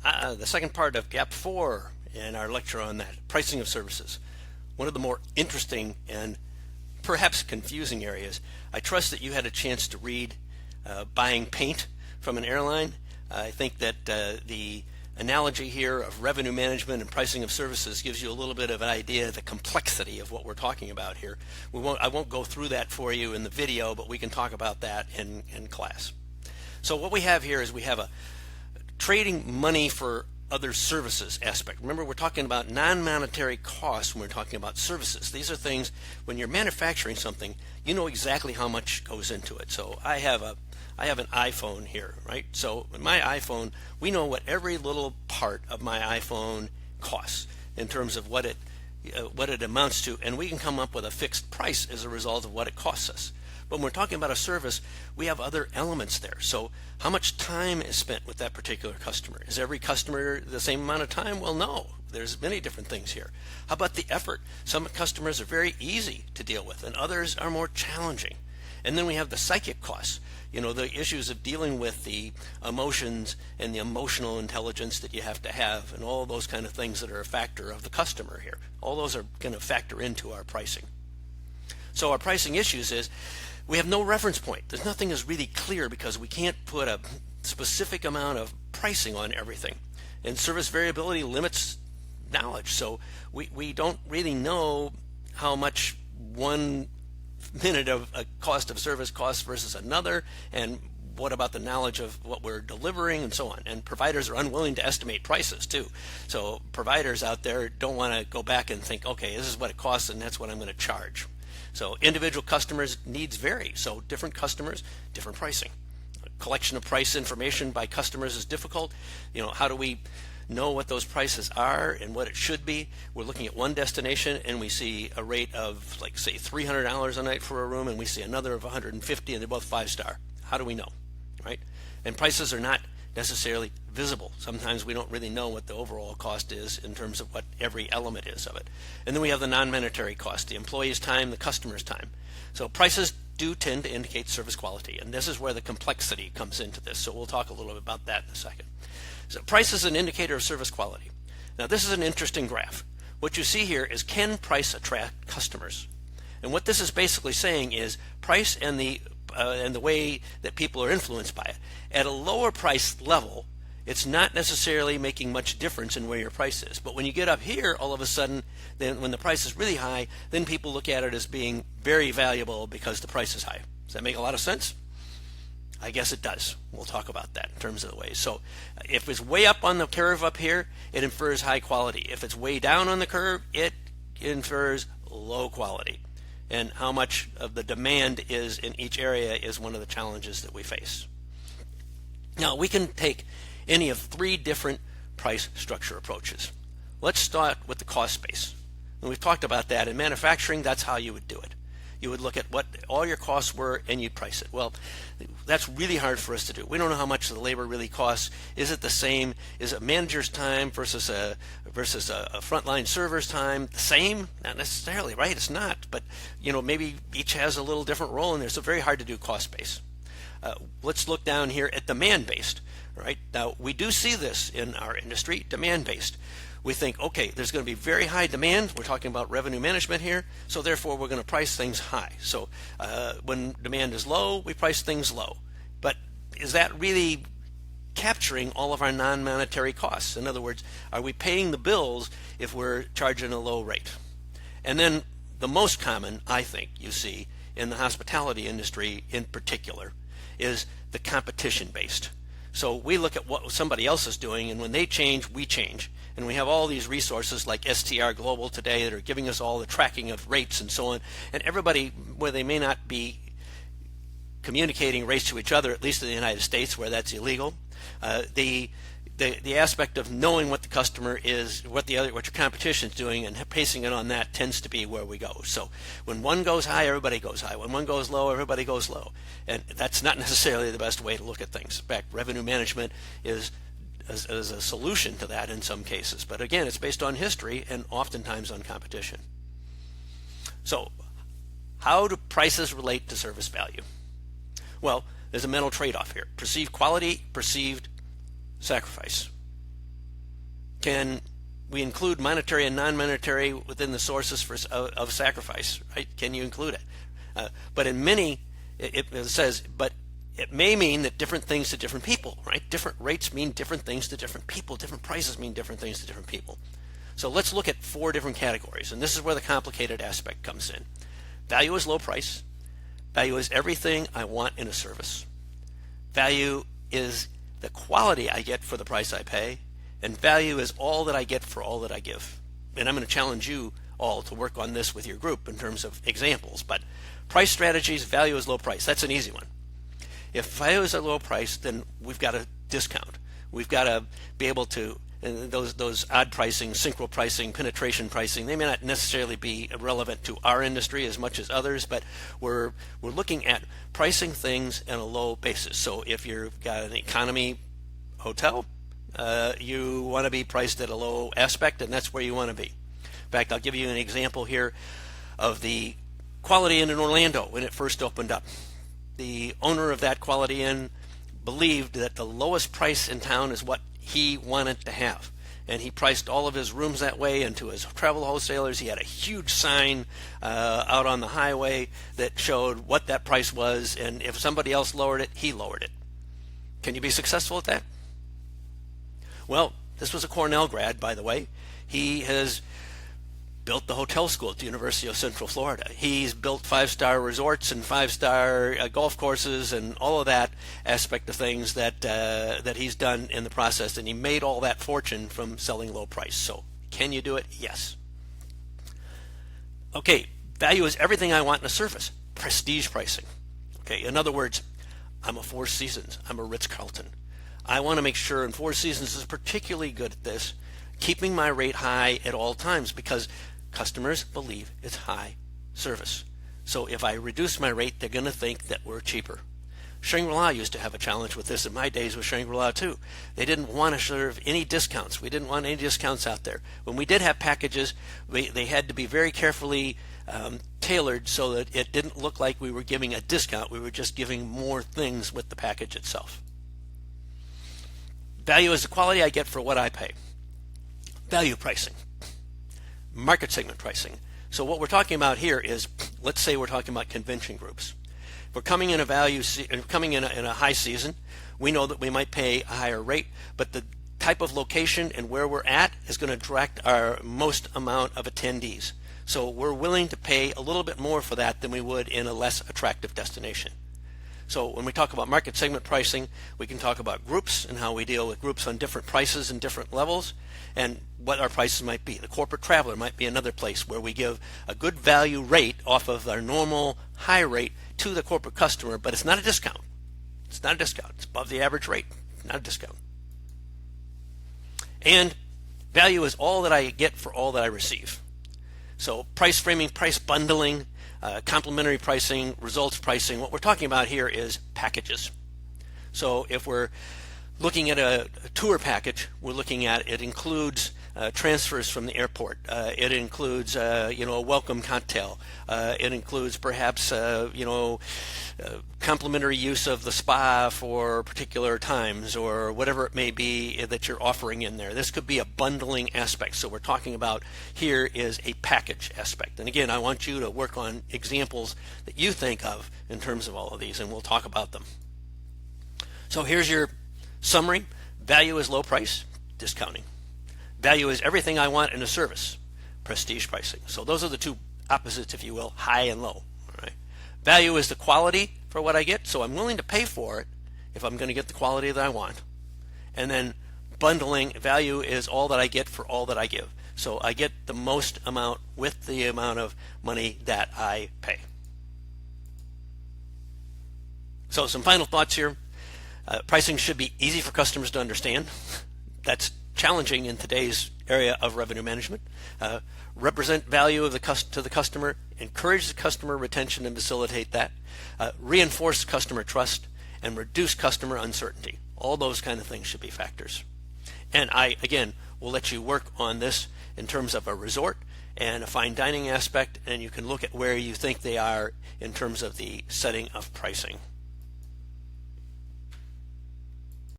The second part of Gap 4 in our lecture on that, pricing of services. One of the more interesting and perhaps confusing areas. I trust that you had a chance to read Buying Paint from an Airline. I think that the analogy here of revenue management and pricing of services gives you a little bit of an idea of the complexity of what we're talking about here. I won't go through that for you in the video, but we can talk about that in class. So what we have here is we have a trading money for other services aspect. Remember, we're talking about non-monetary costs when we're talking about services. These are things, when you're manufacturing something, you know exactly how much goes into it. So I have an iPhone here, right? So in my iPhone, we know what every little part of my iPhone costs in terms of what it amounts to, and we can come up with a fixed price as a result of what it costs us. But when we're talking about a service, we have other elements there. So how much time is spent with that particular customer? Is every customer the same amount of time? Well, no. There's many different things here. How about the effort? Some customers are very easy to deal with, and others are more challenging. And then we have the psychic costs. You know, the issues of dealing with the emotions and the emotional intelligence that you have to have, and all those kind of things that are a factor of the customer here. All those are going to factor into our pricing. So our pricing issues is we have no reference point. There's nothing is really clear because we can't put a specific amount of pricing on everything. And service variability limits knowledge. So we don't really know how much 1 minute of a cost of service costs versus another, and what about the knowledge of what we're delivering and so on. And providers are unwilling to estimate prices too. So providers out there don't want to go back and think, okay, this is what it costs and that's what I'm going to charge. So individual customers' needs vary. So different customers, different pricing. Collection of price information by customers is difficult. You know, how do we know what those prices are and what it should be? We're looking at one destination and we see a rate of, like, say, $300 a night for a room, and we see another of $150, and they're both 5-star. How do we know, right? And prices are not necessarily visible. Sometimes we don't really know what the overall cost is in terms of what every element is of it. And then we have the non-monetary cost, the employee's time, the customer's time. So prices do tend to indicate service quality, and this is where the complexity comes into this. So we'll talk a little bit about that in a second. So price is an indicator of service quality. Now this is an interesting graph. What you see here is, can price attract customers? And what this is basically saying is price and the way that people are influenced by it. At a lower price level, it's not necessarily making much difference in where your price is. But when you get up here, all of a sudden, then when the price is really high, then people look at it as being very valuable because the price is high. Does that make a lot of sense? I guess it does. We'll talk about that in terms of the ways. So if it's way up on the curve up here, it infers high quality. If it's way down on the curve, it infers low quality. And how much of the demand is in each area is one of the challenges that we face. Now we can take any of 3 different price structure approaches. Let's start with the cost base. And we've talked about that. In manufacturing, that's how you would do it. You would look at what all your costs were and you'd price it. Well, that's really hard for us to do. We don't know how much the labor really costs. Is it the same? Is a manager's time versus a frontline server's time the same? Not necessarily, right? It's not. But you know, maybe each has a little different role in there. So very hard to do cost base. Let's look down here at demand based. Right now, we do see this in our industry, demand based. We think, okay, there's going to be very high demand. We're talking about revenue management here, so therefore we're going to price things high. So when demand is low, we price things low. But is that really capturing all of our non-monetary costs? In other words, are we paying the bills if we're charging a low rate? And then the most common, I think, you see in the hospitality industry in particular is the competition based. So we look at what somebody else is doing, and when they change, we change. And we have all these resources like STR Global today that are giving us all the tracking of rates and so on. And everybody, where they may not be communicating rates to each other, at least in the United States where that's illegal, the aspect of knowing what the customer is, what your competition is doing, and pacing it on that tends to be where we go. So when one goes high, everybody goes high. When one goes low, everybody goes low. And that's not necessarily the best way to look at things. In fact, revenue management is a solution to that in some cases. But again, it's based on history and oftentimes on competition. So how do prices relate to service value? Well, there's a mental trade-off here. Perceived quality, perceived sacrifice. Can we include monetary and non-monetary within the sources of sacrifice, right? Can you include it? But in many, it says, but it may mean that different things to different people, right? Different rates mean different things to different people. Different prices mean different things to different people. So let's look at 4 different categories, and this is where the complicated aspect comes in. Value is low price. Value is everything I want in a service. Value is the quality I get for the price I pay. And value is all that I get for all that I give. And I'm going to challenge you all to work on this with your group in terms of examples. But price strategies, value is low price. That's an easy one. If value is a low price, then we've got to discount. We've got to be able to, and those odd pricing, synchro pricing, penetration pricing, they may not necessarily be relevant to our industry as much as others, but we're looking at pricing things on a low basis. So if you've got an economy hotel, you want to be priced at a low aspect, and that's where you want to be. In fact, I'll give you an example here of the Quality Inn in Orlando when it first opened up. The owner of that Quality Inn believed that the lowest price in town is what he wanted to have, and he priced all of his rooms that way. And to his travel wholesalers, he had a huge sign out on the highway that showed what that price was, and if somebody else lowered it, he lowered it. Can you be successful at that? Well, this was a Cornell grad, by the way. He has built the hotel school at the University of Central Florida. He's built 5-star resorts and 5-star golf courses and all of that aspect of things that he's done in the process, and he made all that fortune from selling low price. So can you do it? Yes. Okay, value is everything I want in a service. Prestige pricing. Okay, in other words, I'm a Four Seasons. I'm a Ritz-Carlton. I want to make sure, and Four Seasons is particularly good at this, keeping my rate high at all times because customers believe it's high service. So if I reduce my rate, they're going to think that we're cheaper. Shangri-La used to have a challenge with this in my days with Shangri-La too. They didn't want to serve any discounts. We didn't want any discounts out there. When we did have packages, they had to be very carefully tailored so that it didn't look like we were giving a discount. We were just giving more things with the package itself. Value is the quality I get for what I pay. Value pricing. Market segment pricing. So what we're talking about here is, let's say we're talking about convention groups. If we're coming in a high season, we know that we might pay a higher rate, but the type of location and where we're at is going to direct our most amount of attendees. So we're willing to pay a little bit more for that than we would in a less attractive destination. So when we talk about market segment pricing, we can talk about groups and how we deal with groups on different prices and different levels and what our prices might be. The corporate traveler might be another place where we give a good value rate off of our normal high rate to the corporate customer, but it's not a discount. It's not a discount. It's above the average rate, not a discount. And value is all that I get for all that I receive. So price framing, price bundling, complementary pricing, results pricing. What we're talking about here is packages. So if we're looking at a tour package, we're looking at it includes transfers from the airport. It includes a welcome cocktail. It includes perhaps complimentary use of the spa for particular times or whatever it may be that you're offering in there. This could be a bundling aspect. So we're talking about here is a package aspect. And again, I want you to work on examples that you think of in terms of all of these, and we'll talk about them. So here's your summary. Value is low price, discounting. Value is everything I want in a service, prestige pricing. So those are the two opposites, if you will, high and low. All right. Value is the quality for what I get, so I'm willing to pay for it if I'm going to get the quality that I want. And then bundling, value is all that I get for all that I give. So I get the most amount with the amount of money that I pay. So some final thoughts here. Pricing should be easy for customers to understand. That's challenging in today's area of revenue management. Represent value of to the customer, encourage the customer retention and facilitate that, reinforce customer trust, and reduce customer uncertainty. All those kind of things should be factors. And I, again, will let you work on this in terms of a resort and a fine dining aspect, and you can look at where you think they are in terms of the setting of pricing.